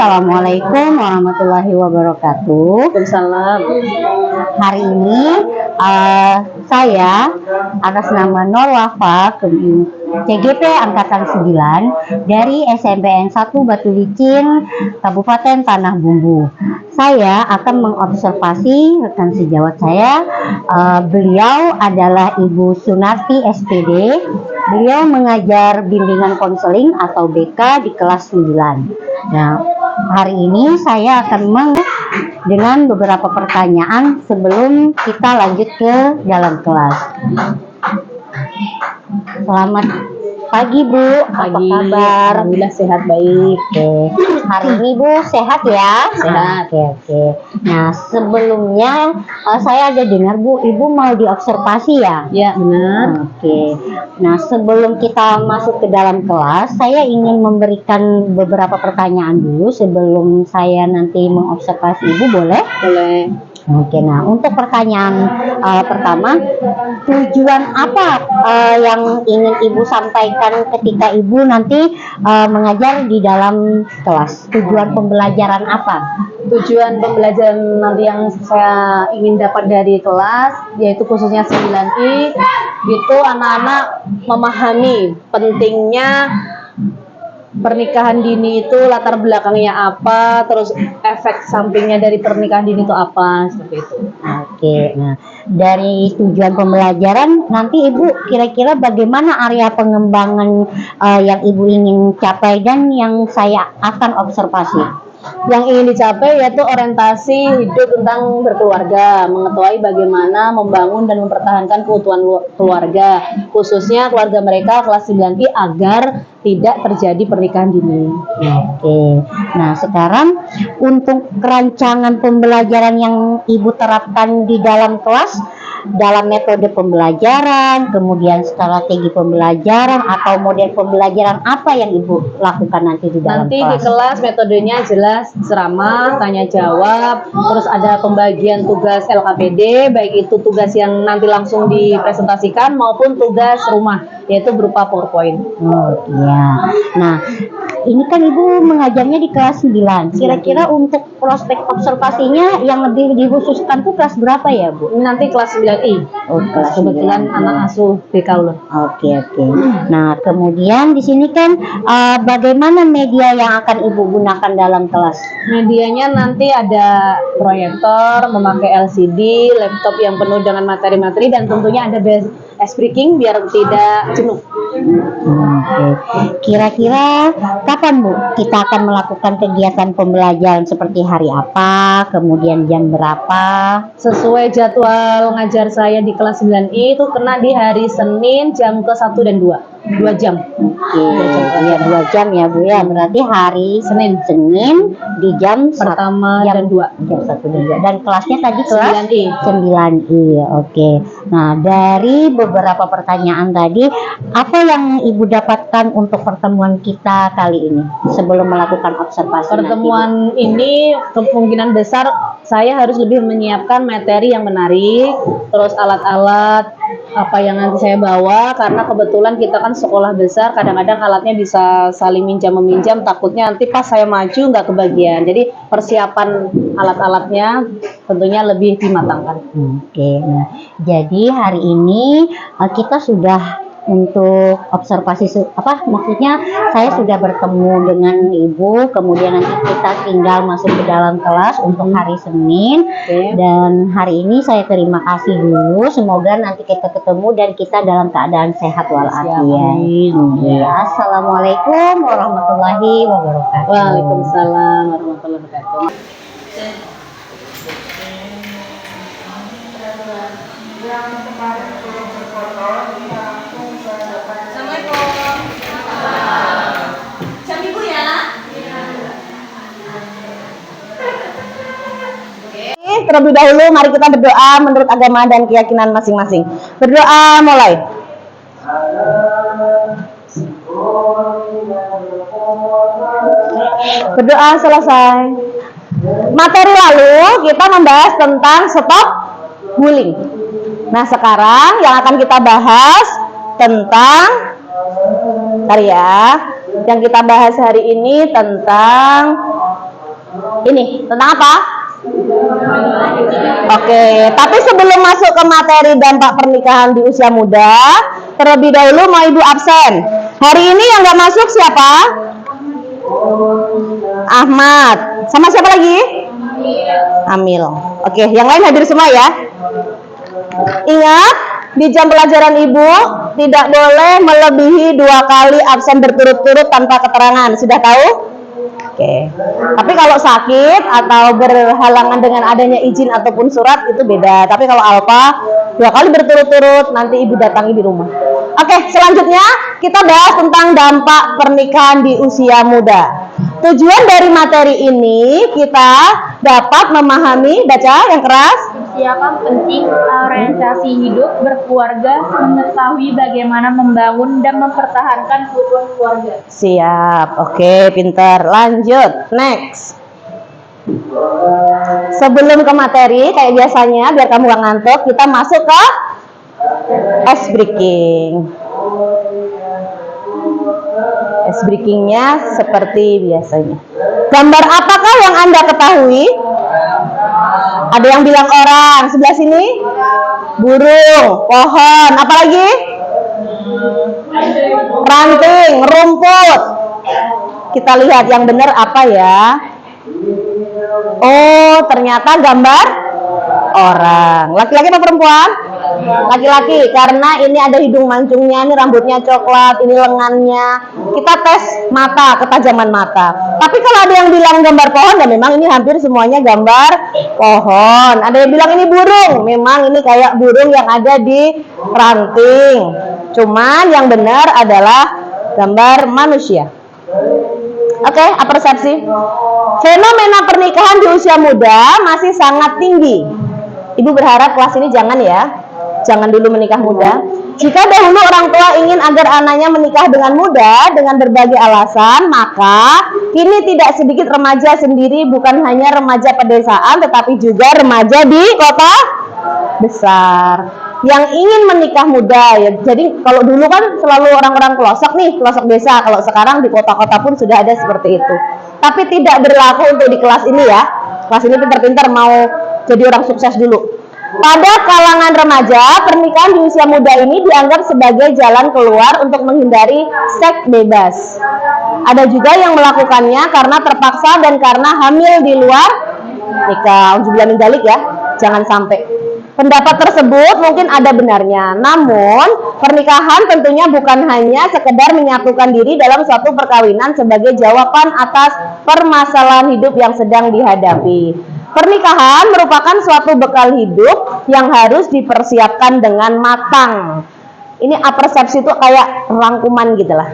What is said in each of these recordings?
Assalamualaikum warahmatullahi wabarakatuh. Waalaikumsalam. Hari ini saya atas nama Nur Wafa CGP Angkatan 9 dari SMPN 1 Batu Licin, Kabupaten Tanah Bumbu. Saya akan mengobservasi rekan sejawat saya. Beliau adalah Ibu Sunarti SPD. Beliau mengajar bimbingan konseling atau BK di kelas 9. Nah, hari ini saya akan dengan beberapa pertanyaan sebelum kita lanjut ke dalam kelas. Selamat pagi Bu, apa kabar? Alhamdulillah sehat, baik. Hari ini Bu sehat ya? Sehat. Oke. Nah, sebelumnya saya ada dengar Bu, Ibu mau diobservasi ya? Ya, benar. Oke. Nah, sebelum kita masuk ke dalam kelas, saya ingin memberikan beberapa pertanyaan dulu sebelum saya nanti mengobservasi Ibu, boleh? Boleh. Oke, nah untuk pertanyaan pertama, tujuan apa yang ingin Ibu sampaikan ketika Ibu nanti mengajar di dalam kelas? Tujuan pembelajaran apa? Tujuan pembelajaran nanti yang saya ingin dapat dari kelas, yaitu khususnya 9I, itu anak-anak memahami pentingnya pernikahan dini itu, latar belakangnya apa, terus efek sampingnya dari pernikahan dini itu apa, seperti itu. Oke, nah dari tujuan pembelajaran nanti Ibu kira-kira bagaimana area pengembangan yang Ibu ingin capai dan yang saya akan observasi? Yang ingin dicapai yaitu orientasi hidup tentang berkeluarga, mengetahui bagaimana membangun dan mempertahankan keutuhan keluarga, khususnya keluarga mereka kelas 9I agar tidak terjadi pernikahan dini. Oke, nah sekarang untuk kerancangan pembelajaran yang Ibu terapkan di dalam kelas, dalam metode pembelajaran, kemudian strategi pembelajaran atau model pembelajaran apa yang Ibu lakukan nanti di dalam Nanti kelas? di kelas metodenya jelas ceramah, tanya jawab, terus ada pembagian tugas LKPD, baik itu tugas yang nanti langsung dipresentasikan maupun tugas rumah, yaitu berupa PowerPoint. Oh iya. Nah, ini kan Ibu mengajarnya di kelas 9. Kira-kira untuk prospek observasinya yang lebih dikhususkan tuh kelas berapa ya, Bu? Ini nanti kelas 9I. Oh, kelas Kebetulan 9. anak asuh BK loh. Oke. Nah, kemudian di sini kan bagaimana media yang akan Ibu gunakan dalam kelas? Medianya nanti ada proyektor, memakai LCD, laptop yang penuh dengan materi-materi, dan tentunya ada ice breaking biar tidak jenuh. Oke. Kira-kira kapan Bu kita akan melakukan kegiatan pembelajaran seperti hari apa, kemudian jam berapa? Sesuai jadwal ngajar saya di kelas 9I itu kena di hari Senin jam ke-1 dan 2. 2 jam. Oke, iya 2 jam ya Bu ya. Berarti hari Senin di jam Pertama dan 2. Jam 1 dan 2. Dan kelasnya tadi kelas 9I. 9I. Oke. Nah, dari beberapa pertanyaan tadi, apa yang Ibu dapatkan untuk pertemuan kita kali ini sebelum melakukan observasi? Pertemuan ini kemungkinan besar saya harus lebih menyiapkan materi yang menarik, terus alat-alat apa yang nanti saya bawa, karena kebetulan kita kan sekolah besar, kadang-kadang alatnya bisa saling minjam-meminjam, takutnya nanti pas saya maju nggak kebagian. Jadi persiapan alat-alatnya tentunya lebih dimatangkan. Oke, nah, jadi hari ini kita sudah untuk observasi maksudnya saya sudah bertemu dengan Ibu, kemudian nanti kita tinggal masuk ke dalam kelas untuk hari Senin. Dan hari ini saya terima kasih dulu, semoga nanti kita ketemu dan kita dalam keadaan sehat walafiat. Assalamualaikum warahmatullahi wabarakatuh. Waalaikumsalam warahmatullahi wabarakatuh. Yang kemarin belum berfoto langsung ke depan. Assalamualaikum. Jam Ibu ya. Terlebih dahulu mari kita berdoa menurut agama dan keyakinan masing-masing. Berdoa mulai. Berdoa selesai. Materi lalu kita membahas tentang stop bullying. Nah, sekarang yang akan kita bahas tentang Yang kita bahas hari ini tentang Ini tentang apa? Oke, tapi sebelum masuk ke materi dampak pernikahan di usia muda, terlebih dahulu mau Ibu absen. Hari ini yang nggak masuk siapa? Ahmad. Sama siapa lagi? Amil. Oke, yang lain hadir semua ya. Ingat, di jam pelajaran Ibu tidak boleh melebihi 2 kali absen berturut-turut tanpa keterangan. Sudah tahu? Oke. Tapi kalau sakit atau berhalangan dengan adanya izin ataupun surat itu beda. Tapi kalau alfa 2 kali berturut-turut nanti Ibu datangi di rumah. Oke, selanjutnya kita bahas tentang dampak pernikahan di usia muda. Tujuan dari materi ini kita dapat memahami, baca yang keras. Siapa penting orientasi hidup berkeluarga, mengetahui bagaimana membangun dan mempertahankan keutuhan keluarga. Siap, oke, pintar. Lanjut, next. Sebelum ke materi, kayak biasanya, biar kamu gak ngantuk, kita masuk ke ice breaking. Ice breakingnya seperti biasanya. Gambar apakah yang Anda ketahui? Ada yang bilang orang, sebelah sini burung, pohon, apa lagi? Ranting, rumput. Kita lihat yang benar apa ya? Oh, ternyata gambar orang. Laki-laki apa perempuan? Laki-laki, karena ini ada hidung mancungnya, ini rambutnya coklat, ini lengannya. Kita tes mata, ketajaman mata. Tapi kalau ada yang bilang gambar pohon, dan memang ini hampir semuanya gambar pohon. Ada yang bilang ini burung, memang ini kayak burung yang ada di ranting. Cuman yang benar adalah gambar manusia. Oke, persepsi. Fenomena pernikahan di usia muda masih sangat tinggi. Ibu berharap kelas ini jangan dulu menikah muda. Jika dahulu orang tua ingin agar anaknya menikah dengan muda dengan berbagai alasan, maka kini tidak sedikit remaja sendiri, bukan hanya remaja pedesaan tetapi juga remaja di kota besar yang ingin menikah muda ya. Jadi kalau dulu kan selalu orang-orang pelosok desa. Kalau sekarang di kota-kota pun sudah ada seperti itu. Tapi tidak berlaku untuk di kelas ini ya. Kelas ini pintar-pintar mau jadi orang sukses dulu. Pada kalangan remaja, pernikahan di usia muda ini dianggap sebagai jalan keluar untuk menghindari seks bebas. Ada juga yang melakukannya karena terpaksa dan karena hamil di luar nikah. Auzubillah min dzalik ya, jangan sampai. Pendapat tersebut mungkin ada benarnya. Namun, pernikahan tentunya bukan hanya sekedar menyatukan diri dalam suatu perkawinan sebagai jawaban atas permasalahan hidup yang sedang dihadapi. Pernikahan merupakan suatu bekal hidup yang harus dipersiapkan dengan matang. Ini persepsi itu kayak rangkuman gitu lah.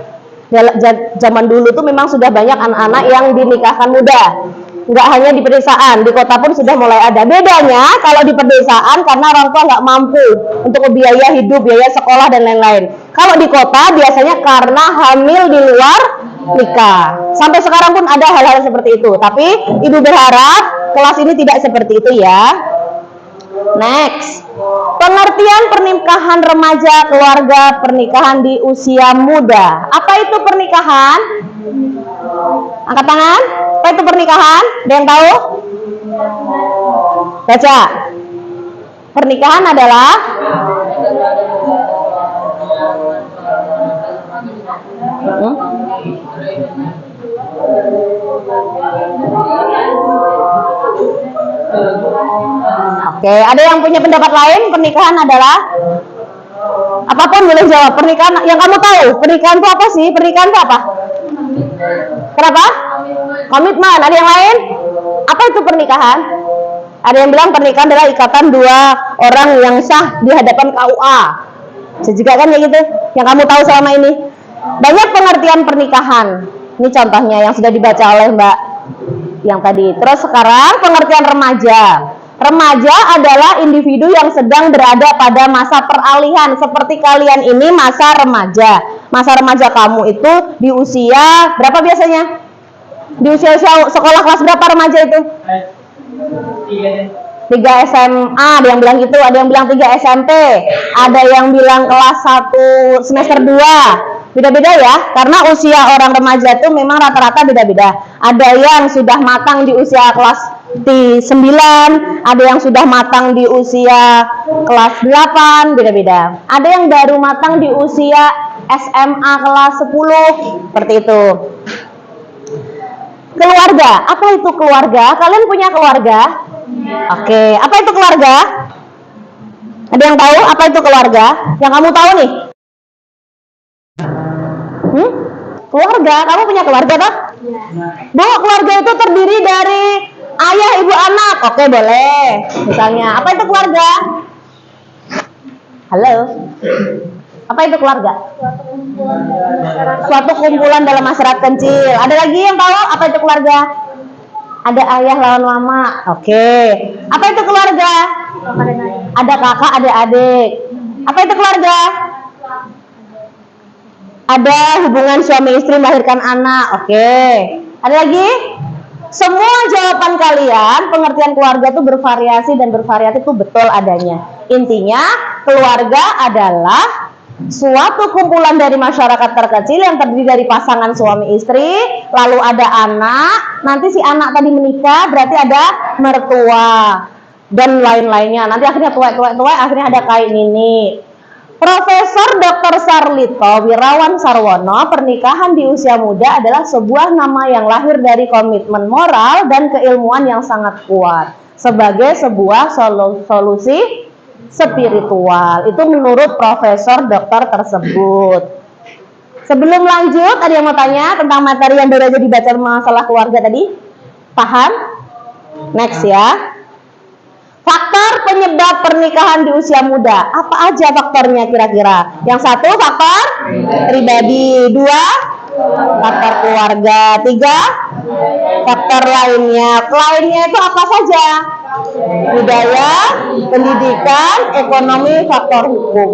Zaman dulu tuh memang sudah banyak anak-anak yang dinikahkan muda. Nggak hanya di pedesaan, di kota pun sudah mulai ada. Bedanya kalau di pedesaan karena orang tua nggak mampu untuk biaya hidup, biaya sekolah dan lain-lain. Kalau di kota biasanya karena hamil di luar nikah. Sampai sekarang pun ada hal-hal seperti itu. Tapi ibu berharap kelas ini tidak seperti itu ya. Next, pengertian pernikahan remaja, keluarga, pernikahan di usia muda. Apa itu pernikahan? Angkat tangan. Apa itu pernikahan? Ada yang tahu? Baca. Pernikahan adalah Oke, ada yang punya pendapat lain? Pernikahan adalah apapun boleh jawab. Pernikahan yang kamu tahu. Pernikahan itu apa sih? Pernikahan itu apa? Kenapa? Komitmen. Ada yang lain? Apa itu pernikahan? Ada yang bilang pernikahan adalah ikatan dua orang yang sah di hadapan KUA. Juga kan ya gitu. Yang kamu tahu selama ini. Banyak pengertian pernikahan. Ini contohnya yang sudah dibaca oleh Mbak yang tadi. Terus sekarang pengertian remaja. Remaja adalah individu yang sedang berada pada masa peralihan. Seperti kalian ini masa remaja. Masa remaja kamu itu di usia berapa biasanya? Di usia sekolah kelas berapa remaja itu? 3 SMA, ada yang bilang gitu, ada yang bilang 3 SMP, ada yang bilang kelas 1 semester 2, Beda-beda ya, karena usia orang remaja itu memang rata-rata beda-beda. Ada yang sudah matang di usia kelas di 9, ada yang sudah matang di usia kelas 8, beda-beda. Ada yang baru matang di usia SMA kelas 10, seperti itu. Keluarga, apa itu keluarga? Kalian punya keluarga? Oke, apa itu keluarga? Ada yang tahu apa itu keluarga? Yang kamu tahu nih? Keluarga, kamu punya keluarga toh? Bu, keluarga itu terdiri dari ayah, ibu, anak. Oke, boleh. Misalnya, apa itu keluarga? Halo? Apa itu keluarga? Suatu kumpulan dalam masyarakat kecil. Ada lagi yang tahu apa itu keluarga? Ada ayah lawan mama. Oke. Apa itu keluarga? Ada kakak, ada adik. Apa itu keluarga? Ada hubungan suami istri melahirkan anak. Oke. Ada lagi? Semua jawaban kalian, pengertian keluarga itu bervariasi dan bervariatif itu betul adanya. Intinya, keluarga adalah suatu kumpulan dari masyarakat terkecil yang terdiri dari pasangan suami istri, lalu ada anak, nanti si anak tadi menikah, berarti ada mertua dan lain-lainnya. Nanti akhirnya tuwek-tuwek, akhirnya ada kain ini. Profesor Dr. Sarlito Wirawan Sarwono, pernikahan di usia muda adalah sebuah nama yang lahir dari komitmen moral dan keilmuan yang sangat kuat sebagai sebuah solusi spiritual. Itu menurut Profesor Doktor tersebut. Sebelum lanjut, ada yang mau tanya tentang materi yang baru aja dibaca masalah keluarga tadi? Paham? Next ya. Faktor penyebab pernikahan di usia muda. Apa aja faktornya kira-kira? Yang satu faktor pribadi, dua faktor keluarga, tiga faktor lainnya. Lainnya itu apa saja? Budaya, pendidikan, ekonomi, faktor hukum.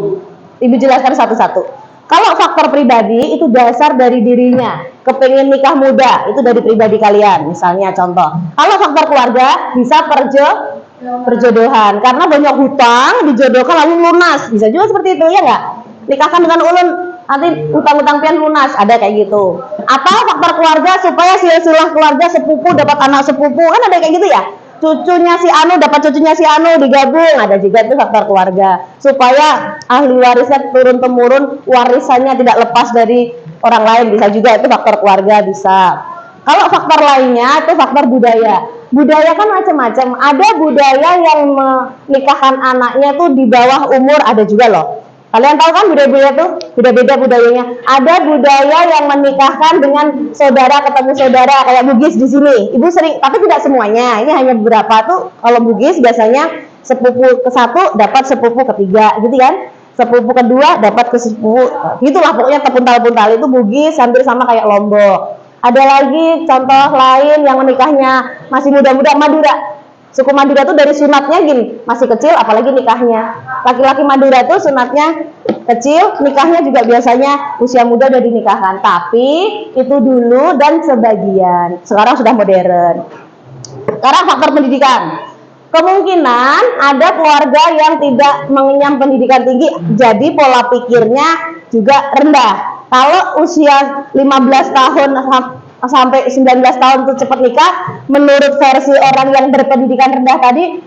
Ibu jelaskan satu-satu. Kalau faktor pribadi itu dasar dari dirinya, kepengen nikah muda, itu dari pribadi kalian. Misalnya contoh, kalau faktor keluarga bisa perjodohan, karena banyak hutang dijodohkan lalu lunas, bisa juga seperti itu ya nggak? Nikahkan dengan ulun, nanti utang-utang pian lunas, ada kayak gitu. Atau faktor keluarga supaya silsilah keluarga sepupu dapat anak sepupu, kan ada kayak gitu ya? Cucunya si Anu dapat cucunya si Anu digabung, ada juga itu faktor keluarga supaya ahli warisnya turun temurun, warisannya tidak lepas dari orang lain, bisa juga itu faktor keluarga bisa. Kalau faktor lainnya itu faktor budaya. Budaya kan macam-macam. Ada budaya yang menikahkan anaknya tuh di bawah umur, ada juga loh. Kalian tahu kan budaya-budaya tuh beda-beda budayanya. Ada budaya yang menikahkan dengan saudara ketemu saudara kayak Bugis di sini. Ibu sering, tapi tidak semuanya. Ini hanya beberapa tuh. Kalau Bugis biasanya sepupu ke satu dapat sepupu ketiga, gitu kan? Sepupu kedua dapat ke sepupu. Gitulah pokoknya terpuntal-puntal itu Bugis, hampir sama kayak Lombok. Ada lagi contoh lain yang menikahnya masih muda-muda, Madura. Suku Madura tuh dari sunatnya gini, masih kecil apalagi nikahnya. Laki-laki Madura tuh sunatnya kecil, nikahnya juga biasanya usia muda udah dinikahkan. Tapi itu dulu dan sebagian. Sekarang sudah modern. Sekarang faktor pendidikan. Kemungkinan ada keluarga yang tidak mengenyam pendidikan tinggi, jadi pola pikirnya juga rendah. Kalau usia 15 tahun sampai 19 tahun itu cepat nikah, menurut versi orang yang berpendidikan rendah tadi,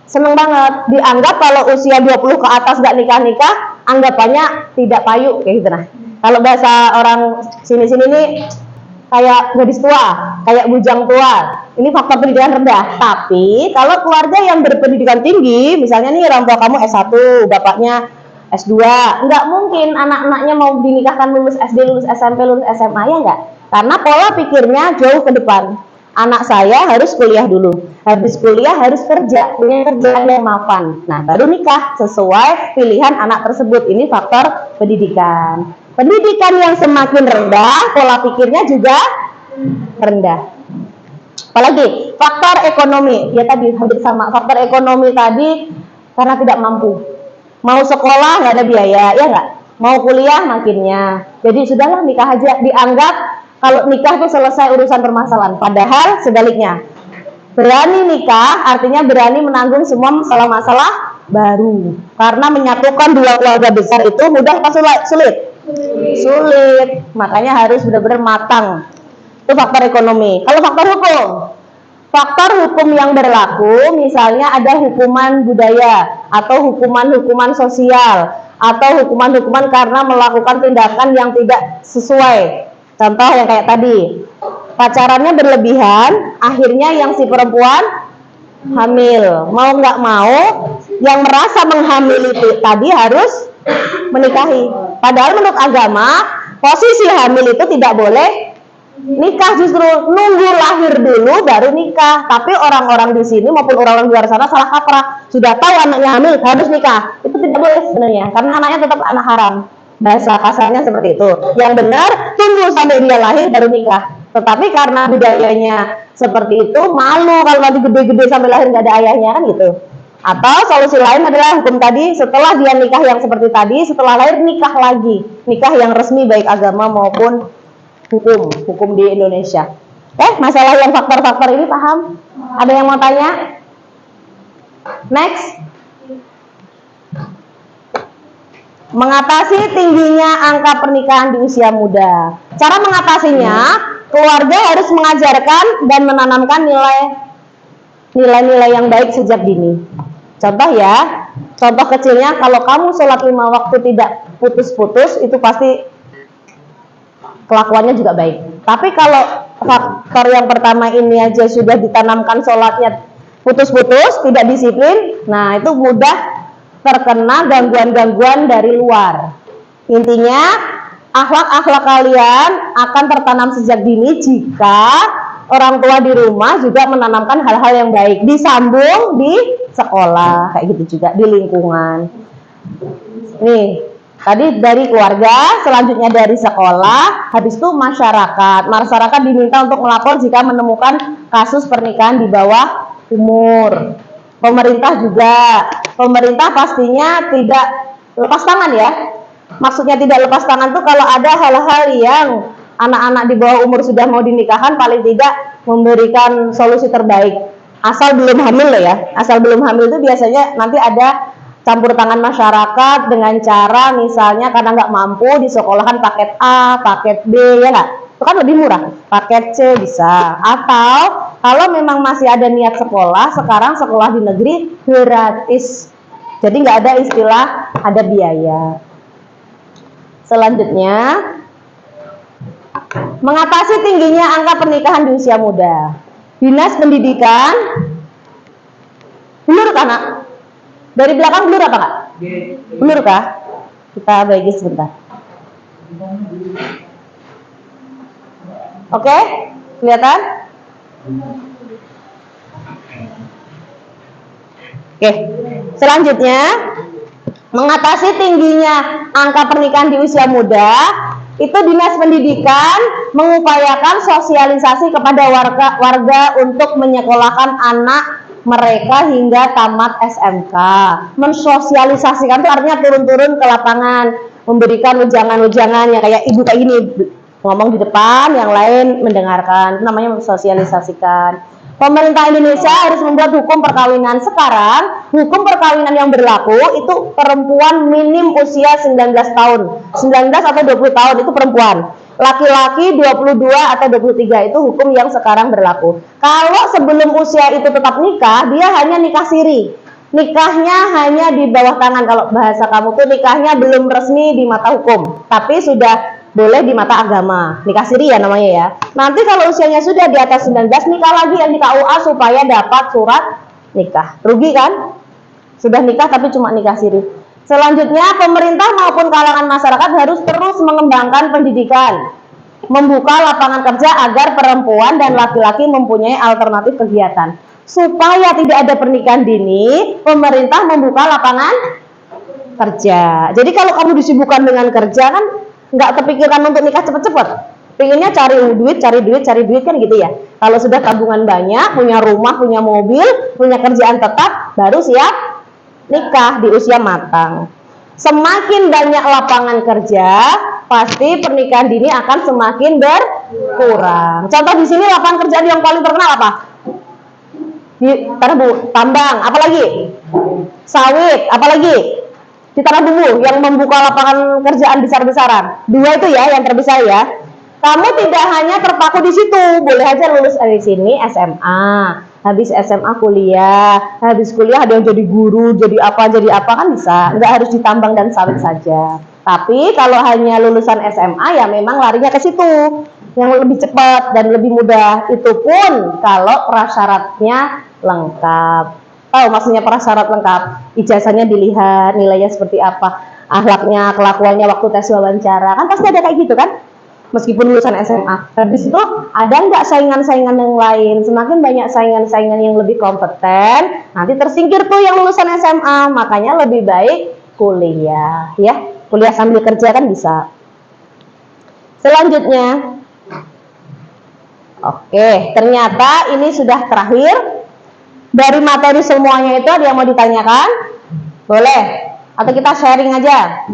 seneng banget. Dianggap kalau usia 20 ke atas gak nikah-nikah, anggapannya tidak payu, kayak gitu nah. Kalau bahasa orang sini-sini nih, kayak gadis tua, kayak bujang tua. Ini faktor pendidikan rendah. Tapi kalau keluarga yang berpendidikan tinggi, misalnya nih orang tua kamu S1, bapaknya S2, nggak mungkin anak-anaknya mau dinikahkan lulus SD, lulus SMP, lulus SMA, ya nggak? Karena pola pikirnya jauh ke depan. Anak saya harus kuliah dulu, habis kuliah harus kerja, punya kerjaan yang mapan. Nah, baru nikah sesuai pilihan anak tersebut. Ini faktor pendidikan. Pendidikan yang semakin rendah, pola pikirnya juga rendah. Apalagi faktor ekonomi, ya tadi hampir sama. Faktor ekonomi tadi karena tidak mampu. Mau sekolah nggak ada biaya, ya nggak? Mau kuliah makinnya. Jadi sudahlah nikah aja. Dianggap kalau nikah itu selesai urusan permasalahan. Padahal sebaliknya. Berani nikah artinya berani menanggung semua masalah-masalah baru. Karena menyatukan dua keluarga besar itu mudah atau sulit? Sulit, makanya harus benar-benar matang. Itu faktor ekonomi. Kalau faktor hukum yang berlaku, misalnya ada hukuman budaya atau hukuman-hukuman sosial atau hukuman-hukuman karena melakukan tindakan yang tidak sesuai. Contoh yang kayak tadi, pacarannya berlebihan, akhirnya yang si perempuan hamil. Mau nggak mau, yang merasa menghamili itu tadi harus menikahi. Padahal menurut agama, posisi hamil itu tidak boleh nikah, justru nunggu lahir dulu baru nikah. Tapi orang-orang di sini maupun orang-orang di luar sana salah kaprah. Sudah tahu anaknya hamil harus nikah. Itu tidak boleh sebenarnya, karena anaknya tetap anak haram. Bahasa kasarnya seperti itu. Yang benar, tunggu sampai dia lahir baru nikah. Tetapi karena budayanya seperti itu, malu kalau nanti gede-gede sampai lahir nggak ada ayahnya, kan gitu. Atau solusi lain adalah hukum tadi, setelah dia nikah yang seperti tadi, setelah lahir nikah lagi, nikah yang resmi baik agama maupun hukum di Indonesia. Masalah yang faktor-faktor ini paham? Ada yang mau tanya? Next. Mengatasi tingginya angka pernikahan di usia muda. Cara mengatasinya, keluarga harus mengajarkan dan menanamkan nilai-nilai yang baik sejak dini. Contoh kecilnya, kalau kamu sholat 5 waktu tidak putus-putus, itu pasti kelakuannya juga baik. Tapi kalau faktor yang pertama ini aja sudah ditanamkan sholatnya putus-putus, tidak disiplin, nah itu mudah terkena gangguan-gangguan dari luar. Intinya, akhlak-akhlak kalian akan tertanam sejak dini jika orang tua di rumah juga menanamkan hal-hal yang baik, disambung di sekolah, kayak gitu juga di lingkungan. Nih, tadi dari keluarga, selanjutnya dari sekolah, habis itu masyarakat. Masyarakat diminta untuk melapor jika menemukan kasus pernikahan di bawah umur. Pemerintah juga, pemerintah pastinya tidak lepas tangan ya. Maksudnya tidak lepas tangan tuh kalau ada hal-hal yang anak-anak di bawah umur sudah mau dinikahkan, paling tidak memberikan solusi terbaik. Asal belum hamil loh ya. Asal belum hamil itu biasanya nanti ada campur tangan masyarakat dengan cara misalnya karena nggak mampu di sekolahan paket A, paket B, ya nggak? Itu kan lebih murah. Paket C bisa. Atau kalau memang masih ada niat sekolah, sekarang sekolah di negeri gratis. Jadi nggak ada istilah ada biaya. Selanjutnya, mengatasi tingginya angka pernikahan di usia muda. Dinas Pendidikan, blur kan, Nak? Dari belakang blur apa, Kak? Blur kah? Kita bagi sebentar. Oke, kelihatan? Oke, selanjutnya, mengatasi tingginya angka pernikahan di usia muda, itu Dinas Pendidikan mengupayakan sosialisasi kepada warga untuk menyekolahkan anak mereka hingga tamat SMK. Mensosialisasikan itu artinya turun-turun ke lapangan, memberikan wejangan-wejangan yang kayak ibu kayak gini, ngomong di depan, yang lain mendengarkan. Itu namanya mensosialisasikan. Pemerintah Indonesia harus membuat hukum perkawinan. Sekarang, hukum perkawinan yang berlaku itu perempuan minim usia 19 tahun. 19 atau 20 tahun itu perempuan. Laki-laki 22 atau 23 itu hukum yang sekarang berlaku. Kalau sebelum usia itu tetap nikah, dia hanya nikah siri. Nikahnya hanya di bawah tangan. Kalau bahasa kamu tuh nikahnya belum resmi di mata hukum, tapi sudah boleh di mata agama. Nikah siri ya namanya ya. Nanti kalau usianya sudah di atas 19, nikah lagi yang di KUA supaya dapat surat nikah. Rugi kan? Sudah nikah tapi cuma nikah siri. Selanjutnya, pemerintah maupun kalangan masyarakat harus terus mengembangkan pendidikan, membuka lapangan kerja agar perempuan dan laki-laki mempunyai alternatif kegiatan. Supaya tidak ada pernikahan dini, pemerintah membuka lapangan kerja. Jadi kalau kamu disibukkan dengan kerja kan nggak kepikiran untuk nikah cepet-cepet. Pengennya cari duit kan gitu ya. Kalau sudah tabungan banyak, punya rumah, punya mobil, punya kerjaan tetap, baru siap nikah di usia matang. Semakin banyak lapangan kerja, pasti pernikahan dini akan semakin berkurang. Contoh di sini lapangan kerjaan yang paling terkenal apa? Tambang, apalagi? Sawit, apalagi? di tanah bumbu yang membuka lapangan kerjaan besar-besaran. 2 itu ya yang terbesar ya. Kamu tidak hanya terpaku di situ, boleh aja lulus dari sini SMA, habis SMA kuliah, habis kuliah ada yang jadi guru, jadi apa kan bisa. Nggak harus ditambang dan sawit saja. Tapi kalau hanya lulusan SMA ya memang larinya ke situ yang lebih cepat dan lebih mudah. Itu pun kalau prasyaratnya lengkap. Oh, maksudnya prasyarat lengkap. Ijazahnya dilihat, nilainya seperti apa, akhlaknya, kelakuannya waktu tes wawancara. Kan pasti ada kayak gitu kan? Meskipun lulusan SMA. Habis itu ada nggak saingan-saingan yang lain? Semakin banyak saingan-saingan yang lebih kompeten, nanti tersingkir tuh yang lulusan SMA. Makanya lebih baik kuliah, ya. Kuliah sambil kerja kan bisa. Selanjutnya, oke, ternyata ini sudah terakhir. Dari materi semuanya itu ada yang mau ditanyakan? Boleh? Atau kita sharing aja?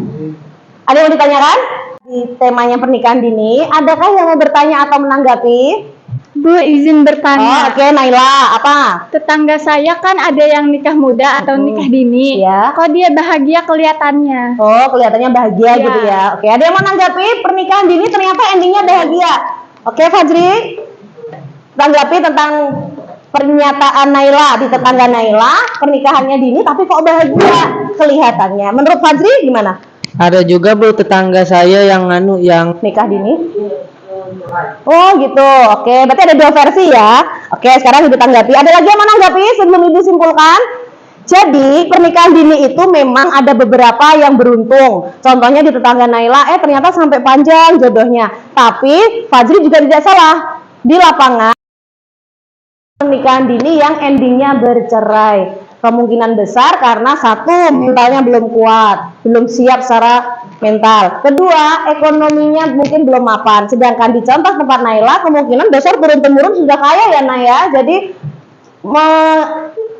Ada yang mau ditanyakan? Di temanya pernikahan dini, adakah yang mau bertanya atau menanggapi? Bu, izin Oh, bertanya. oke, Naila, apa? Tetangga saya kan ada yang nikah muda atau nikah dini. Ya. Kok dia bahagia kelihatannya? Oh, kelihatannya bahagia Ya. gitu ya. Oke, ada yang mau menanggapi pernikahan dini ternyata endingnya bahagia. Oke, Fajri, tanggapi tentang pernyataan Naila di tetangga Naila, pernikahannya dini tapi kok bahagia kelihatannya. Menurut Fajri gimana? Ada juga Bu tetangga saya yang Nikah dini? Oh gitu, oke, berarti ada 2 versi ya. Oke, sekarang ibu tanggapi. Ada lagi yang menanggapi sebelum ibu simpulkan? Jadi pernikahan dini itu memang ada beberapa yang beruntung. Contohnya di tetangga Naila, ternyata sampai panjang jodohnya. Tapi Fajri juga tidak salah. Di lapangan pernikahan dini yang endingnya bercerai. Kemungkinan besar karena satu, mentalnya belum kuat, belum siap secara mental. Kedua, ekonominya mungkin belum mapan. Sedangkan di contoh tempat Naila, kemungkinan besar turun-temurun sudah kaya ya Naya. Jadi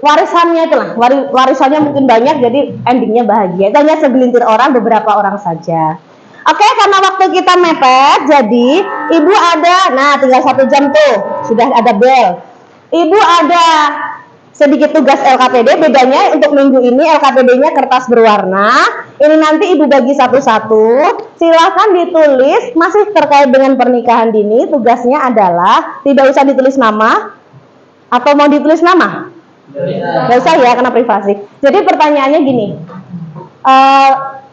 warisannya itulah, warisannya mungkin banyak, jadi endingnya bahagia. Itu hanya segelintir orang, beberapa orang saja. Oke, karena waktu kita mepet, jadi ibu ada, nah tinggal 1 jam tuh, sudah ada bel. Ibu ada sedikit tugas LKPD, bedanya untuk minggu ini LKPD-nya kertas berwarna. Ini nanti ibu bagi satu-satu. Silahkan ditulis, masih terkait dengan pernikahan dini. Tugasnya adalah tidak usah ditulis nama, atau mau ditulis nama? Nggak usah ya, karena privasi. Jadi pertanyaannya gini,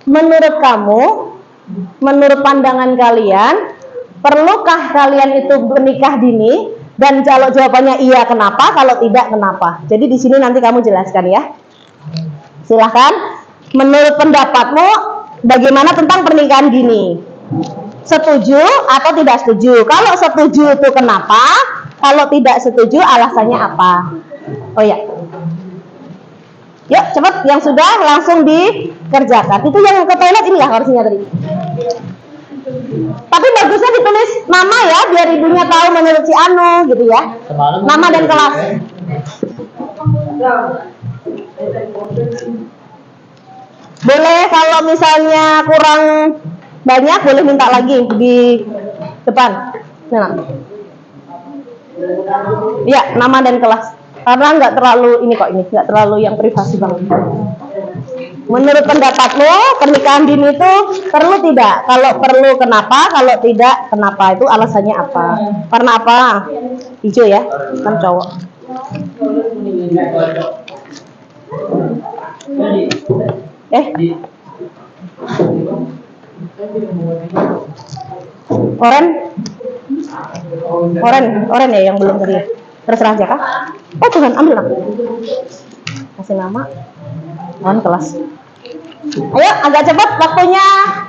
menurut kamu, menurut pandangan kalian, perlukah kalian itu menikah dini? Dan kalau jawabannya iya, kenapa? Kalau tidak, kenapa? Jadi di sini nanti kamu jelaskan ya. Silahkan. Menurut pendapatmu, bagaimana tentang pernikahan dini? Setuju atau tidak setuju? Kalau setuju itu kenapa? Kalau tidak setuju, alasannya apa? Oh ya. Yuk, cepat. Yang sudah langsung dikerjakan. Itu yang ke toilet inilah harusnya tadi. Tapi bagusnya ditulis nama ya, biar ibunya tahu menurut si Anu gitu ya. Nama dan kelas. Boleh kalau misalnya kurang banyak, boleh minta lagi di depan. Nah. Ya, nama dan kelas. Karena nggak terlalu ini kok, ini nggak terlalu yang privasi banget. Menurut pendapatmu, pernikahan dini itu perlu tidak? Kalau perlu, kenapa? Kalau tidak, kenapa? Itu alasannya apa? Karena apa? Hijau ya, kan cowok. Oren ya yang belum tadi. Terserah aja kah? Oh Tuhan, ambil lah. Kasih nama. On kelas. Ayo agak cepat, waktunya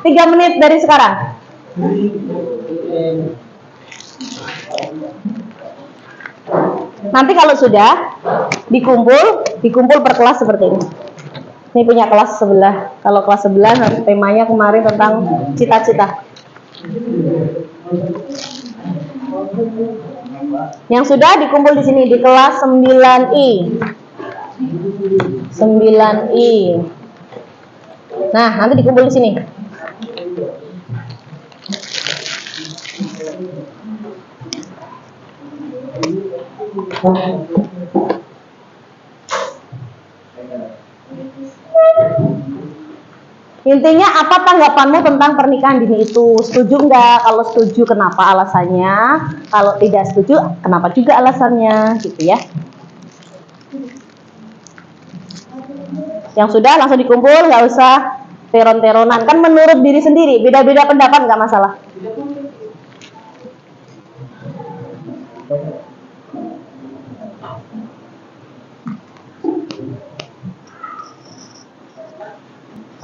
3 menit dari sekarang. Nanti kalau sudah dikumpul per kelas seperti ini. Ini punya kelas sebelah. Kalau kelas sebelah temanya kemarin tentang cita-cita. Yang sudah dikumpul di sini di kelas 9I. 9I. Nah, nanti dikumpul di sini. Intinya apa tanggapanmu tentang pernikahan dini itu? Setuju nggak? Kalau setuju kenapa alasannya? Kalau tidak setuju kenapa juga alasannya? Gitu ya. Yang sudah langsung dikumpul, nggak usah teron-teronan. Kan menurut diri sendiri, beda-beda pendapat nggak masalah.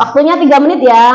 Waktunya 3 menit ya.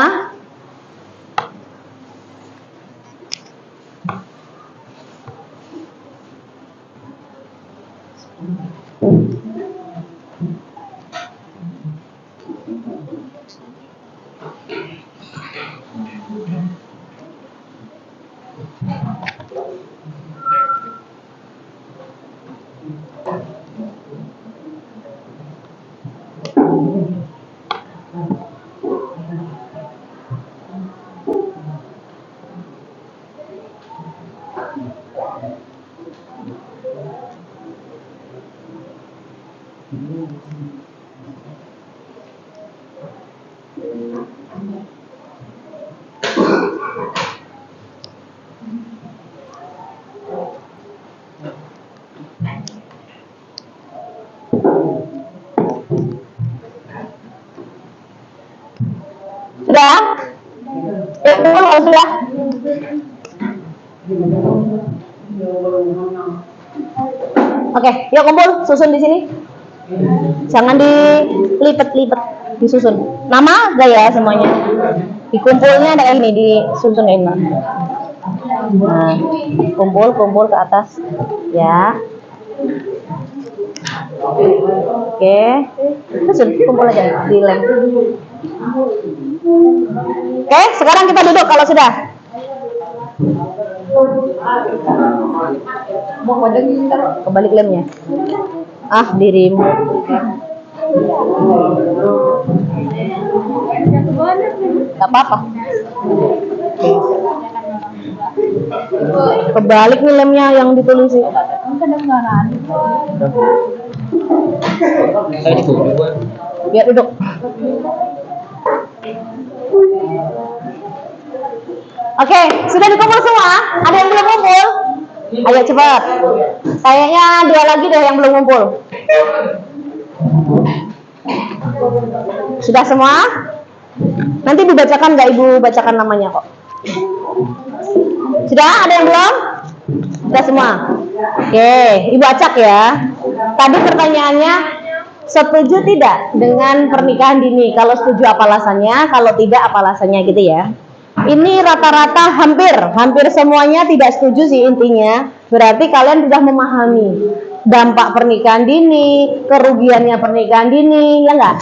Sudah? Sudah? Oke, yuk kumpul, susun di sini. Jangan dilipet-lipet, disusun. Nama gak ya semuanya? Dikumpulnya ada ini, disusun ini. Nah, kumpul ke atas, ya. Oke, susun, kumpul aja, dilem. Oke, sekarang kita duduk kalau sudah. Kebalik lemnya. Ah, dirimu. Gak apa-apa. Kebalik nih lemnya yang ditulis. Biar duduk. Oke, sudah dikumpul semua? Ada yang belum kumpul? Ayo cepat. Kayaknya 2 lagi deh yang belum kumpul. Sudah semua? Nanti dibacakan nggak Ibu bacakan namanya kok. Sudah? Ada yang belum? Sudah semua? Oke, Ibu acak ya. Tadi pertanyaannya, setuju tidak dengan pernikahan dini? Kalau setuju apa alasannya? Kalau tidak apa alasannya gitu ya. Ini rata-rata hampir semuanya tidak setuju sih intinya. Berarti kalian sudah memahami dampak pernikahan dini, kerugiannya pernikahan dini, ya enggak?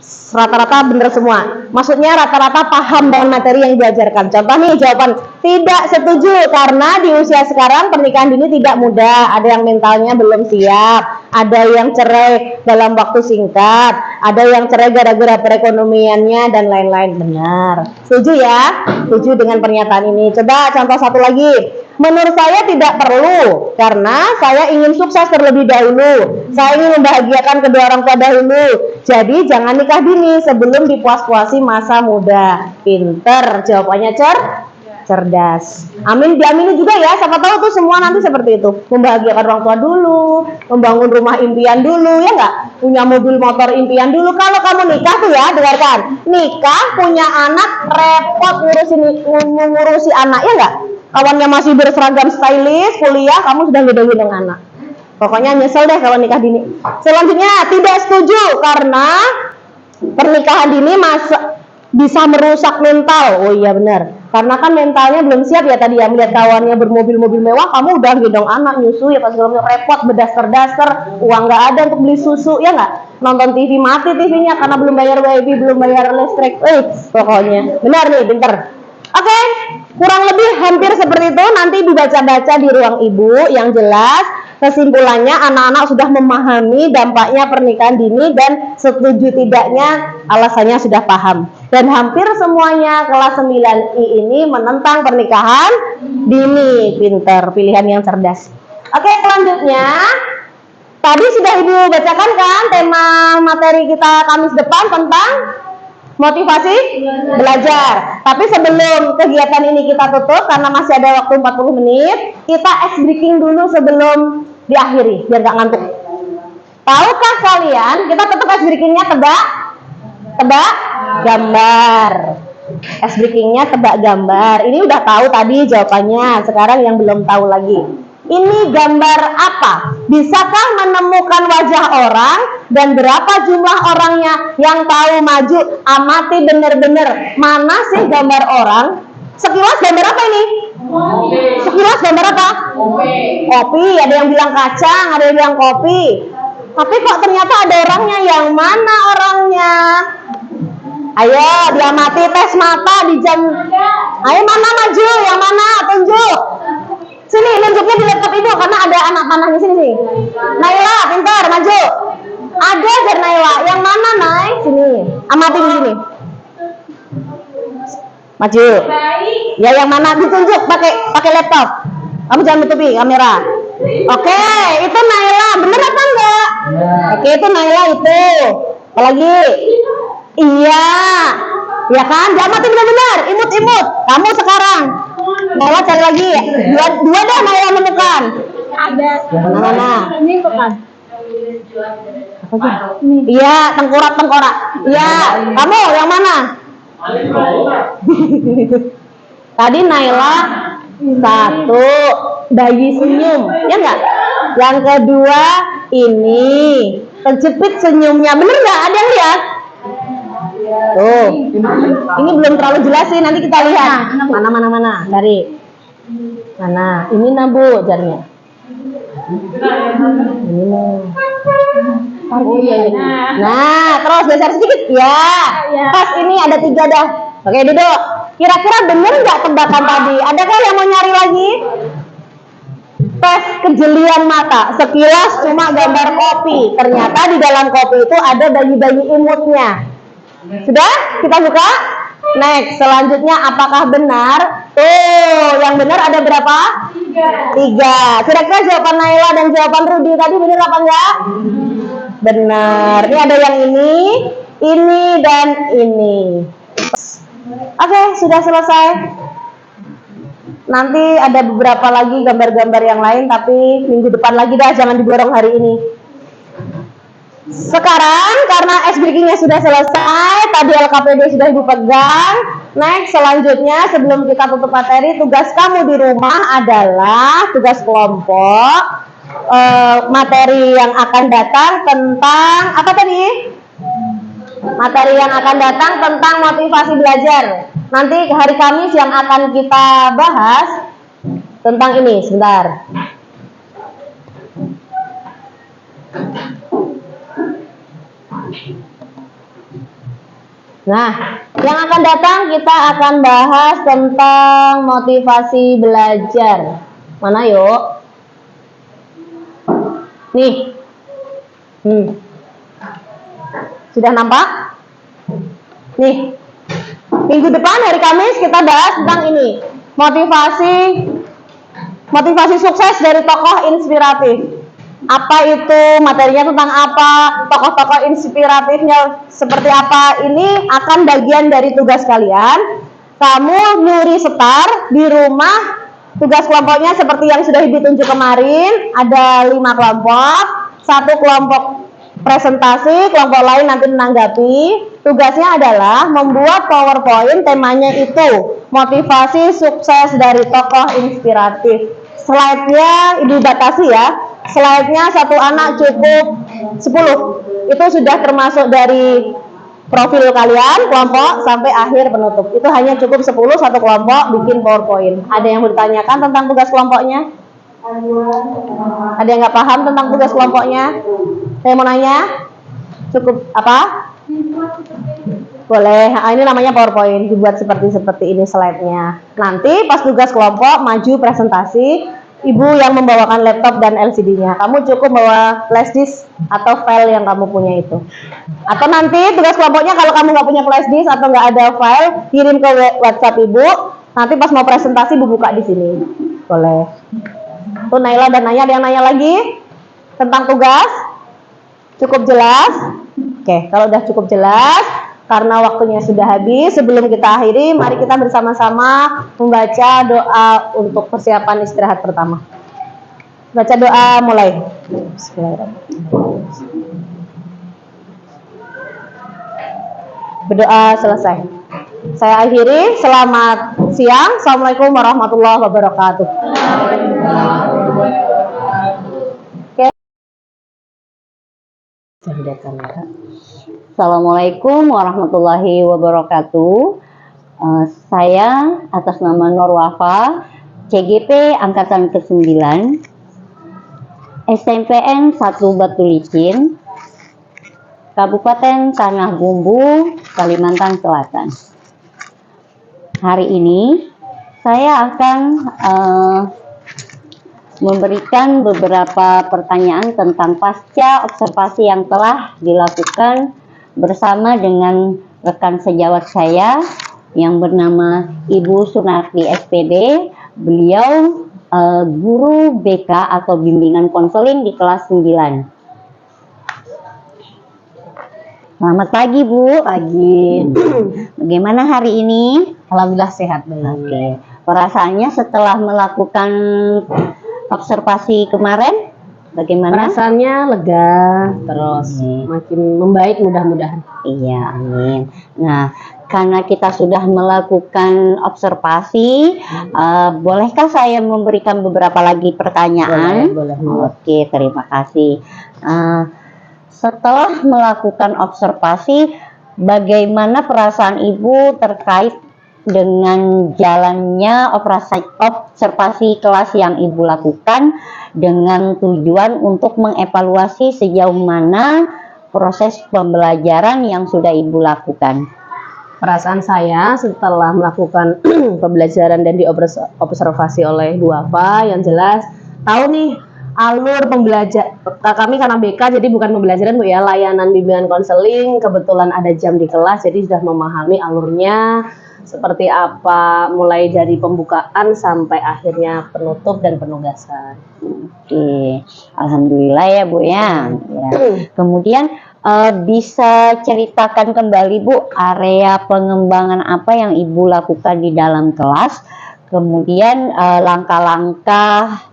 Rata-rata bener semua. Maksudnya rata-rata paham dengan materi yang diajarkan. Contoh nih jawaban, tidak setuju karena di usia sekarang pernikahan dini tidak mudah. Ada yang mentalnya belum siap, ada yang cerai dalam waktu singkat, ada yang cerai gara-gara perekonomiannya dan lain-lain. Benar. Setuju ya? Setuju dengan pernyataan ini. Coba contoh satu lagi. Menurut saya tidak perlu karena saya ingin sukses terlebih dahulu. Saya ingin membahagiakan kedua orang tua dahulu. Jadi jangan nikah dini sebelum dipuas-puasi masa muda. Pinter, jawabannya cerdas. Amin, diamini juga ya. Siapa tahu tuh semua nanti seperti itu. Membahagiakan orang tua dulu, membangun rumah impian dulu, ya enggak? Punya mobil motor impian dulu. Kalau kamu nikah tuh ya, dengarkan. Nikah punya anak repot ngurusi anak, ya enggak? Kawannya masih berseragam stylish, kuliah, kamu sudah gendong-gendong anak. Pokoknya nyesel deh kalau nikah dini. Selanjutnya, tidak setuju karena pernikahan dini bisa merusak mental. Oh iya benar. Karena kan mentalnya belum siap ya tadi ya, melihat kawannya bermobil-mobil mewah, kamu udah gendong anak, nyusu ya pas repot, berdaster-daster, uang nggak ada untuk beli susu, ya nggak? Nonton TV mati TV-nya karena belum bayar wifi, belum bayar listrik. Pokoknya benar nih, pinter. Oke, kurang lebih hampir seperti itu. Nanti dibaca-baca di ruang ibu. Yang jelas kesimpulannya anak-anak sudah memahami dampaknya pernikahan dini dan setuju tidaknya alasannya sudah paham. Dan hampir semuanya kelas 9I ini menentang pernikahan dini. Pinter, pilihan yang cerdas. Oke, selanjutnya tadi sudah Ibu bacakan kan tema materi kita Kamis depan tentang motivasi belajar. Tapi sebelum kegiatan ini kita tutup, karena masih ada waktu 40 menit, kita ice breaking dulu sebelum diakhiri, biar nggak ngantuk. Tahukah kalian, kita tutup ice breakingnya tebak gambar. Ice breakingnya tebak gambar. Ini udah tahu tadi jawabannya, sekarang yang belum tahu lagi. Ini gambar apa? Bisakah menemukan wajah orang dan berapa jumlah orangnya yang tahu maju? Amati bener-bener. Mana sih gambar orang? Sekilas gambar apa ini? Sekilas gambar apa? Kopi. Ada yang bilang kacang, ada yang bilang kopi. Tapi kok ternyata ada orangnya. Yang mana orangnya? Ayo diamati, tes mata di jam. Ayo mana maju? Yang mana? Tunjuk. Sini, nunjuknya di laptop ibu karena ada anak panah di sini nih. Naila, pintar, maju. Ada ajar Naila. Yang mana, Nay? Sini. Amati di sini. Maju. Ya, yang mana ditunjuk pakai laptop. Kamu jangan tutupi kamera. Oke, itu Naila. Bener apa enggak? Oke, itu Naila itu. Apalagi? Iya. Ya kan? Diamati benar-benar. Imut-imut. Kamu sekarang. Naila cari lagi. Dua dah Naila menemukan. Ada. Mana? Ini bukan. Apa sih? Iya, tengkorak. Iya. Kamu yang mana? Tadi Naila satu bayi senyum, ya enggak? Yang kedua ini terjepit senyumnya, bener nggak? Ada yang lihat? Tuh, ini belum terlalu jelas sih, nanti kita lihat. Mana? Dari mana? Ini Nabu jarinya. Ini Nah, terus geser sedikit. Ya, pas ini ada 3 dah. Oke, duduk. Kira-kira bener nggak tebakan tadi? Adakah yang mau nyari lagi? Tes kejelian mata. Sekilas cuma gambar kopi. Ternyata di dalam kopi itu ada bayi-bayi imutnya. Sudah? Kita buka? Next, selanjutnya apakah benar? Tuh, yang benar ada berapa? 3. Kira-kira jawaban Naila dan jawaban Rudi tadi benar apa enggak? Benar. Ini ada yang ini dan ini. Oke, sudah selesai. Nanti ada beberapa lagi gambar-gambar yang lain, tapi minggu depan lagi dah, jangan diborong hari ini. Sekarang karena ice breakingnya sudah selesai, tadi LKPD sudah ibu pegang. Next, selanjutnya sebelum kita tutup materi, tugas kamu di rumah adalah tugas kelompok. Materi yang akan datang tentang apa tadi? Materi yang akan datang tentang motivasi belajar. Nanti hari Kamis yang akan kita bahas tentang ini. Sebentar. Nah, yang akan datang kita akan bahas tentang motivasi belajar. Mana yuk? Nih. Sudah nampak? Nih. Minggu depan hari Kamis kita bahas tentang ini. Motivasi sukses dari tokoh inspiratif. Apa itu, materinya tentang apa, tokoh-tokoh inspiratifnya seperti apa. Ini akan bagian dari tugas kalian. Kamu nyuri setar di rumah. Tugas kelompoknya seperti yang sudah ditunjuk kemarin. Ada 5 kelompok. 1 kelompok presentasi, kelompok lain nanti menanggapi. Tugasnya adalah membuat PowerPoint, temanya itu motivasi sukses dari tokoh inspiratif. Slide-nya ibu batasi ya. Slide-nya 1 anak cukup 10. Itu sudah termasuk dari profil kalian, kelompok, sampai akhir penutup. Itu hanya cukup 10, 1 kelompok bikin PowerPoint. Ada yang bertanyakan tentang tugas kelompoknya? Ada yang nggak paham tentang tugas kelompoknya? Saya mau nanya, cukup apa? Boleh. Ini namanya PowerPoint, dibuat seperti ini slide-nya. Nanti pas tugas kelompok maju presentasi, ibu yang membawakan laptop dan LCD-nya. Kamu cukup bawa flash disk atau file yang kamu punya itu. Atau nanti tugas kelompoknya kalau kamu nggak punya flash disk atau nggak ada file, kirim ke WhatsApp ibu. Nanti pas mau presentasi ibu buka di sini. Boleh. Tuh Naila dan Naya, ada yang nanya lagi tentang tugas? Cukup jelas? Oke, kalau udah cukup jelas, karena waktunya sudah habis, sebelum kita akhiri, mari kita bersama-sama membaca doa untuk persiapan istirahat pertama. Baca doa mulai. Bismillahirrahmanirrahim. Berdoa selesai. Saya akhiri. Selamat siang. Assalamualaikum warahmatullahi wabarakatuh. Assalamualaikum warahmatullahi wabarakatuh. Saya atas nama Nur Wafa, CGP Angkatan ke-9, SMPN 1 Batu Licin, Kabupaten Tanah Bumbu, Kalimantan Selatan. Hari ini saya akan memberikan beberapa pertanyaan tentang pasca observasi yang telah dilakukan bersama dengan rekan sejawat saya yang bernama Ibu Sunarti SPD. Beliau guru BK atau bimbingan konseling di kelas 9. Selamat pagi, Bu. Pagi. Bagaimana hari ini? Alhamdulillah sehat. Oke. Perasaannya setelah melakukan observasi kemarin, bagaimana? Perasaannya lega, terus makin membaik mudah-mudahan. Iya, amin. Nah, karena kita sudah melakukan observasi, bolehkah saya memberikan beberapa lagi pertanyaan? Boleh. Oke, terima kasih. Setelah melakukan observasi, bagaimana perasaan Ibu terkait dengan jalannya observasi kelas yang Ibu lakukan dengan tujuan untuk mengevaluasi sejauh mana proses pembelajaran yang sudah Ibu lakukan? Perasaan saya setelah melakukan pembelajaran dan diobservasi oleh Bu Wafa, yang jelas tahu nih alur pembelajaran kami karena BK, jadi bukan pembelajaran Bu ya, layanan bimbingan konseling. Kebetulan ada jam di kelas, jadi sudah memahami alurnya seperti apa, mulai dari pembukaan sampai akhirnya penutup dan penugasan. Oke, alhamdulillah ya Bu ya. Kemudian bisa ceritakan kembali Bu area pengembangan apa yang Ibu lakukan di dalam kelas, kemudian langkah-langkah,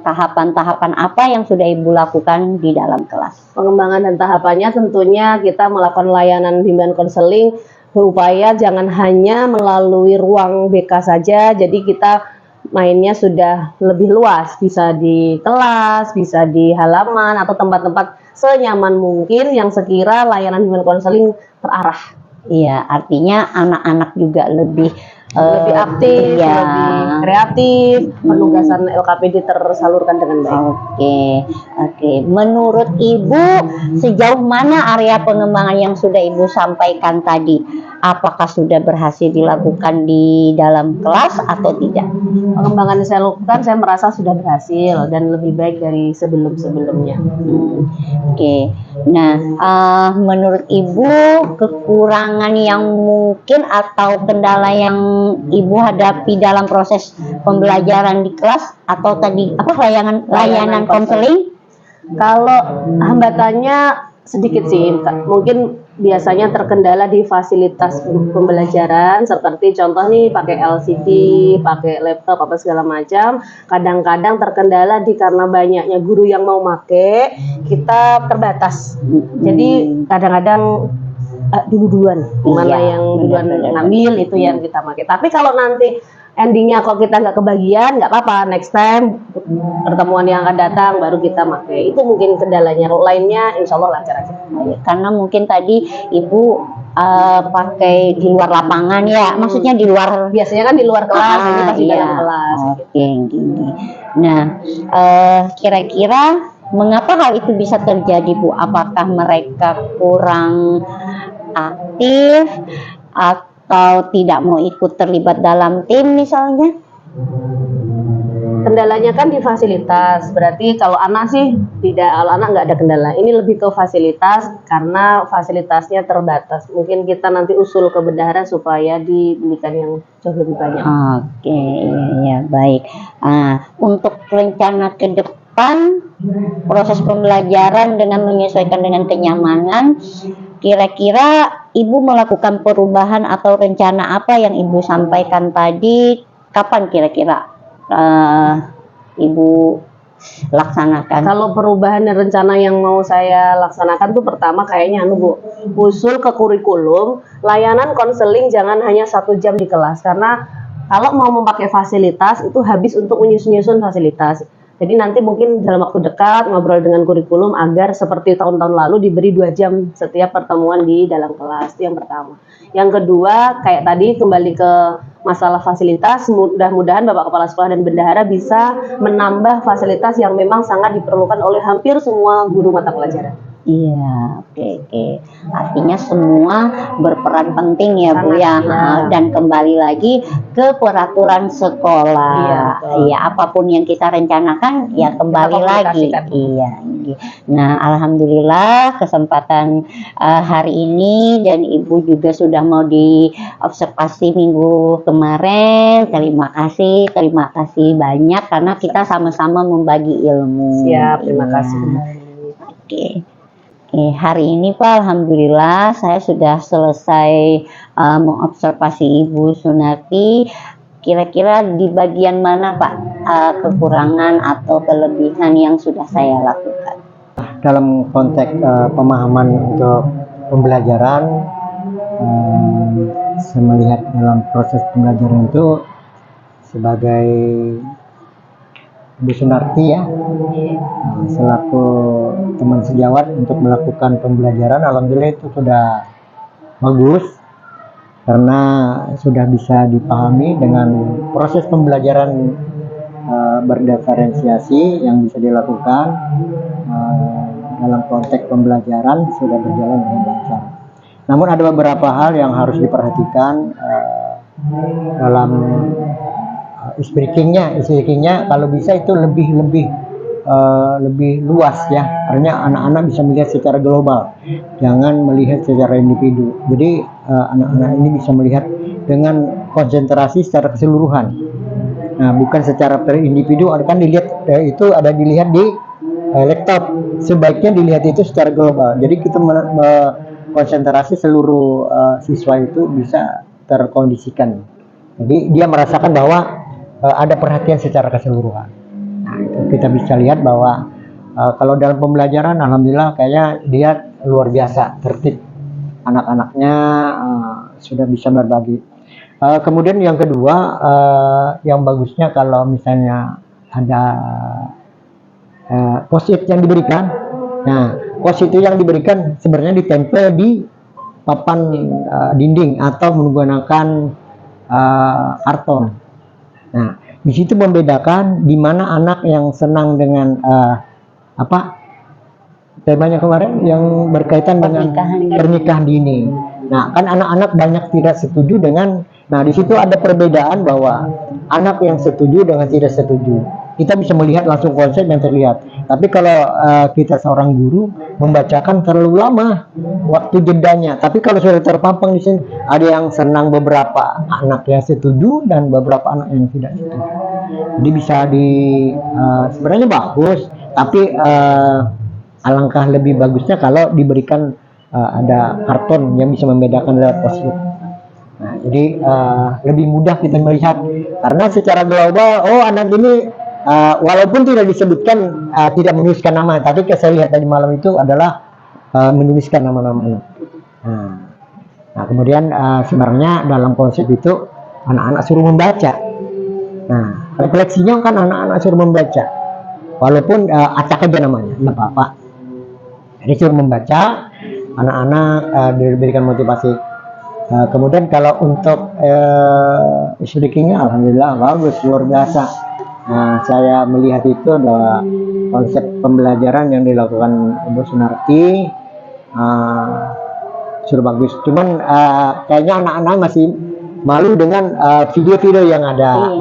tahapan-tahapan apa yang sudah Ibu lakukan di dalam kelas. Pengembangan dan tahapannya tentunya kita melakukan layanan bimbingan konseling, berupaya jangan hanya melalui ruang BK saja, jadi kita mainnya sudah lebih luas, bisa di kelas, bisa di halaman atau tempat-tempat senyaman mungkin yang sekira layanan bimbingan konseling terarah. Iya, artinya anak-anak juga lebih aktif, iya, lebih kreatif, penugasan LKPD tersalurkan dengan baik. Oke. Menurut Ibu, sejauh mana area pengembangan yang sudah Ibu sampaikan tadi? Apakah sudah berhasil dilakukan di dalam kelas atau tidak? Pengembangan yang saya lakukan, saya merasa sudah berhasil dan lebih baik dari sebelum-sebelumnya. Oke. Nah, menurut Ibu, kekurangan yang mungkin atau kendala yang Ibu hadapi dalam proses pembelajaran di kelas atau tadi apa layanan konseling? Kalau hambatannya sedikit sih, mungkin biasanya terkendala di fasilitas pembelajaran, seperti contoh nih pakai LCD, pakai laptop apa segala macam. Kadang-kadang terkendala karena banyaknya guru yang mau make, kita terbatas. Jadi kadang-kadang duluan, mana yang duluan ngambil itu yang kita pakai. Tapi kalau nanti endingnya kok kita nggak kebagian, nggak apa-apa, next time pertemuan yang akan datang baru kita pakai. Itu mungkin kendalanya. Lainnya insya Allah lancar aja. Karena mungkin tadi Ibu pakai di luar lapangan ya, maksudnya di luar, biasanya kan di luar kelas, ini pasti iya. dalam kelas. Oke, gini. Nah, kira-kira mengapa hal itu bisa terjadi, Bu? Apakah mereka kurang aktif atau tidak mau ikut terlibat dalam tim misalnya? Kendalanya kan di fasilitas, berarti kalau anak sih tidak, kalau anak nggak ada kendala. Ini lebih ke fasilitas karena fasilitasnya terbatas. Mungkin kita nanti usul ke bendahara supaya dibelikan yang jauh lebih banyak. Oke, ya baik. Untuk rencana ke depan proses pembelajaran dengan menyesuaikan dengan kenyamanan, kira-kira Ibu melakukan perubahan atau rencana apa yang Ibu sampaikan tadi, kapan kira-kira Ibu laksanakan? Kalau perubahan dan rencana yang mau saya laksanakan tuh pertama kayaknya Bu, usul ke kurikulum layanan konseling jangan hanya 1 jam di kelas, karena kalau mau memakai fasilitas itu habis untuk menyusun fasilitas. Jadi nanti mungkin dalam waktu dekat ngobrol dengan kurikulum agar seperti tahun-tahun lalu diberi 2 jam setiap pertemuan di dalam kelas. Itu yang pertama. Yang kedua, kayak tadi kembali ke masalah fasilitas, mudah-mudahan Bapak Kepala Sekolah dan Bendahara bisa menambah fasilitas yang memang sangat diperlukan oleh hampir semua guru mata pelajaran. Iya, oke. Artinya semua berperan penting ya Bu Sangat, ya. iya. Dan kembali lagi ke peraturan sekolah. Iya, betul. Iya, apapun yang kita rencanakan ya kembali lagi. komunikasikan. Iya. Nah, alhamdulillah kesempatan hari ini, dan Ibu juga sudah mau diobservasi minggu kemarin. Terima kasih banyak karena kita sama-sama membagi ilmu. Siap, terima Iya. kasih kembali. Oke. Hari ini Pak, alhamdulillah saya sudah selesai mengobservasi Ibu Sunarti. Kira-kira di bagian mana Pak kekurangan atau kelebihan yang sudah saya lakukan? Dalam konteks pemahaman untuk pembelajaran, saya melihat dalam proses pembelajaran itu sebagai Bu Sunarti ya, selaku teman sejawat untuk melakukan pembelajaran, alhamdulillah itu sudah bagus karena sudah bisa dipahami dengan proses pembelajaran berdiferensiasi yang bisa dilakukan dalam konteks pembelajaran sudah berjalan dengan lancar. Namun ada beberapa hal yang harus diperhatikan dalam speakingnya kalau bisa itu lebih luas ya, artinya anak-anak bisa melihat secara global, jangan melihat secara individu. Jadi anak-anak ini bisa melihat dengan konsentrasi secara keseluruhan. Nah, bukan secara per individu, kan dilihat itu ada dilihat di laptop. Sebaiknya dilihat itu secara global. Jadi kita konsentrasi seluruh siswa itu bisa terkondisikan. Jadi dia merasakan bahwa ada perhatian secara keseluruhan. Nah, itu kita bisa lihat bahwa kalau dalam pembelajaran, alhamdulillah kayaknya dia luar biasa tertib. Anak-anaknya sudah bisa berbagi. Kemudian yang kedua, yang bagusnya kalau misalnya ada post-it yang diberikan. Nah, post-it yang diberikan sebenarnya ditempel di papan dinding atau menggunakan karton. Nah, di situ membedakan di mana anak yang senang dengan temanya kemarin yang berkaitan dengan pernikahan dini. Nah, kan anak-anak banyak tidak setuju dengan. Nah, di situ ada perbedaan bahwa anak yang setuju dengan tidak setuju. Kita bisa melihat langsung konsep yang terlihat. Tapi kalau kita seorang guru membacakan terlalu lama waktu jedanya. Tapi kalau sudah terpampang di sini, ada yang senang beberapa anak yang setuju dan beberapa anak yang tidak setuju. Jadi bisa sebenarnya bagus, tapi alangkah lebih bagusnya kalau diberikan ada karton yang bisa membedakan lewat post-it. Nah, jadi lebih mudah kita melihat karena secara global, anak ini walaupun tidak disebutkan, tidak menuliskan nama, tapi saya lihat tadi malam itu adalah menuliskan nama-nama anak. Nah, kemudian sebenarnya dalam konsep itu anak-anak suruh membaca. Nah, refleksinya kan anak-anak suruh membaca, walaupun acak aja namanya, nggak apa-apa. Jadi suruh membaca, anak-anak diberikan motivasi. Kemudian kalau untuk speakingnya, alhamdulillah bagus, luar biasa. Nah, saya melihat itu adalah konsep pembelajaran yang dilakukan Ibu Sunarti, sudah bagus. Cuman kayaknya anak-anak masih malu dengan video-video yang ada,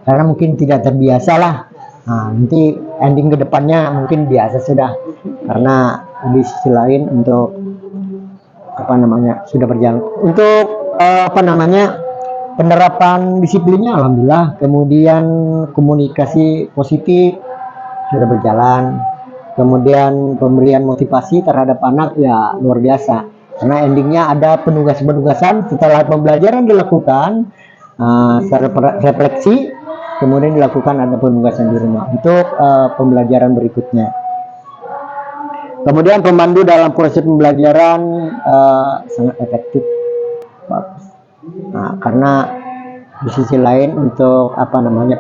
karena mungkin tidak terbiasa lah. Nanti ending kedepannya mungkin biasa sudah, karena di sisi lain untuk sudah berjalan untuk penerapan disiplinnya alhamdulillah, kemudian komunikasi positif sudah berjalan, kemudian pemberian motivasi terhadap anak ya luar biasa. Karena endingnya ada penugasan setelah pembelajaran dilakukan, secara refleksi, kemudian dilakukan ada penugasan di rumah untuk pembelajaran berikutnya. Kemudian pemandu dalam proses pembelajaran sangat efektif, bagus. Nah, karena di sisi lain untuk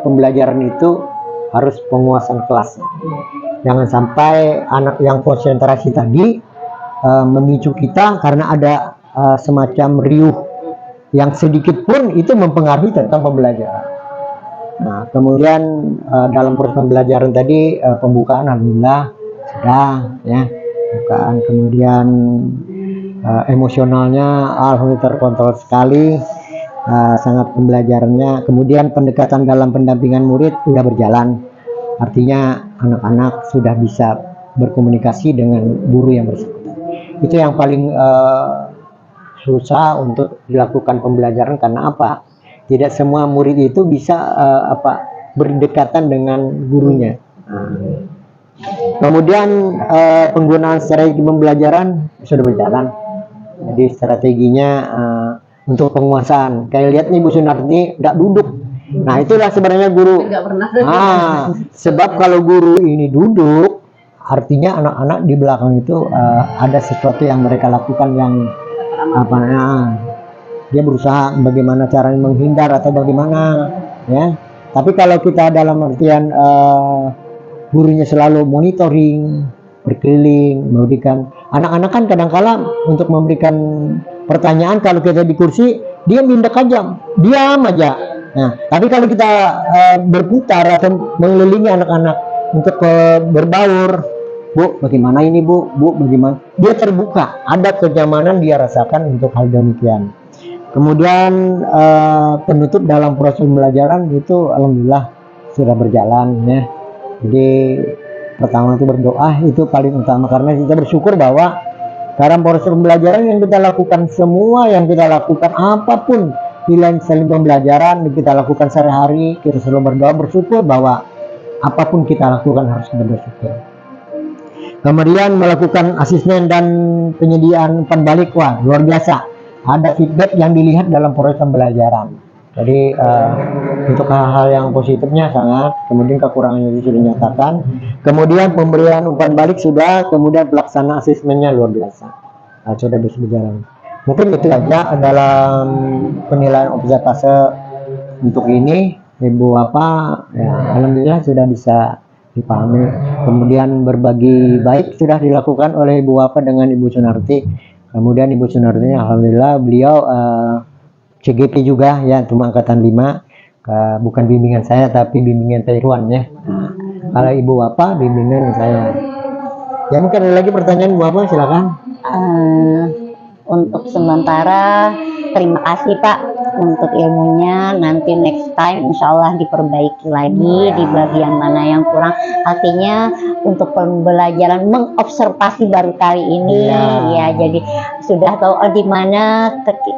pembelajaran itu harus penguasaan kelas. Jangan sampai anak yang konsentrasi tadi memicu kita karena ada semacam riuh yang sedikit pun itu mempengaruhi tentang pembelajaran. Nah, kemudian dalam proses pembelajaran tadi pembukaan alhamdulillah sudah ya, pembukaan, kemudian emosionalnya alhamdulillah terkontrol sekali, sangat pembelajarannya, kemudian pendekatan dalam pendampingan murid sudah berjalan, artinya anak-anak sudah bisa berkomunikasi dengan guru yang bersangkutan. Itu yang paling susah untuk dilakukan pembelajaran, karena apa? Tidak semua murid itu bisa berdekatan dengan gurunya. Kemudian penggunaan strategi pembelajaran sudah berjalan. Jadi strateginya untuk penguasaan. Kayak lihat nih Bu Sunarti nggak duduk. Nah itulah sebenarnya guru. Nggak pernah. Sebab kalau guru ini duduk, artinya anak-anak di belakang itu ada sesuatu yang mereka lakukan yang dia berusaha bagaimana caranya menghindar atau bagaimana ya. Tapi kalau kita dalam artian gurunya selalu monitoring, berkeliling, memberikan, anak-anak kan kadang-kala untuk memberikan pertanyaan, kalau kita di kursi dia mindak aja, diam aja. Nah tapi kalau kita berputar atau mengelilingi anak-anak untuk berbaur, Bu bagaimana ini Bu bagaimana, dia terbuka, ada kenyamanan dia rasakan untuk hal demikian. Kemudian penutup dalam proses pembelajaran itu alhamdulillah sudah berjalan ya. Jadi pertama itu berdoa, itu paling utama, karena kita bersyukur bahwa dalam proses pembelajaran yang kita lakukan, semua yang kita lakukan apapun pilihan selain pembelajaran kita lakukan sehari-hari, kita selalu berdoa bersyukur bahwa apapun kita lakukan harus kita bersyukur. Kemudian melakukan asesmen dan penyediaan umpan balik, wah luar biasa, ada feedback yang dilihat dalam proses pembelajaran. Jadi untuk hal-hal yang positifnya sangat, kemudian kekurangannya itu sudah dinyatakan, kemudian pemberian umpan balik sudah, kemudian pelaksanaan asesmennya luar biasa, sudah bisa berjalan. Mungkin itu aja dalam penilaian observase untuk ini, Ibu ya, alhamdulillah sudah bisa dipahami. Kemudian berbagi baik sudah dilakukan oleh Ibu dengan Ibu Sunarti. Kemudian Ibu Sunarti alhamdulillah beliau CGP juga ya, cuma angkatan 5, bukan bimbingan saya tapi bimbingan Taiwan ya. Kalau Ibu bimbingan saya. Ya mungkin ada lagi pertanyaan Bu silakan. Untuk sementara terima kasih Pak untuk ilmunya, nanti next time insya Allah diperbaiki lagi di bagian mana yang kurang, artinya untuk pembelajaran mengobservasi baru kali ini ya, jadi sudah tahu di mana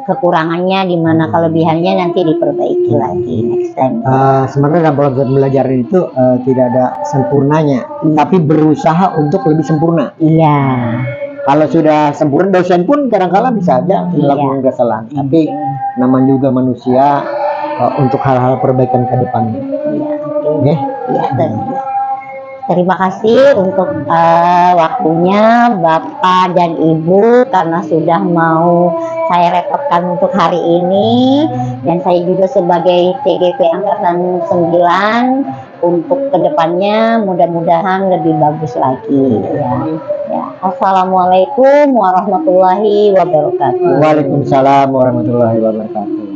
kekurangannya, di mana kelebihannya, nanti diperbaiki lagi next time. Sebenarnya dalam proses pembelajaran itu tidak ada sempurnanya, tapi berusaha untuk lebih sempurna. Iya. Kalau sudah sempurna, dosen pun kadang-kala bisa aja melakukan kesalahan. Tapi namanya juga manusia, untuk hal-hal perbaikan ke depannya. Iya. Terima kasih untuk waktunya Bapak dan Ibu, karena sudah mau saya repotkan untuk hari ini, dan saya juga sebagai TGP Angkatan 9 untuk kedepannya mudah-mudahan lebih bagus lagi ya. Assalamualaikum warahmatullahi wabarakatuh. Waalaikumsalam warahmatullahi wabarakatuh.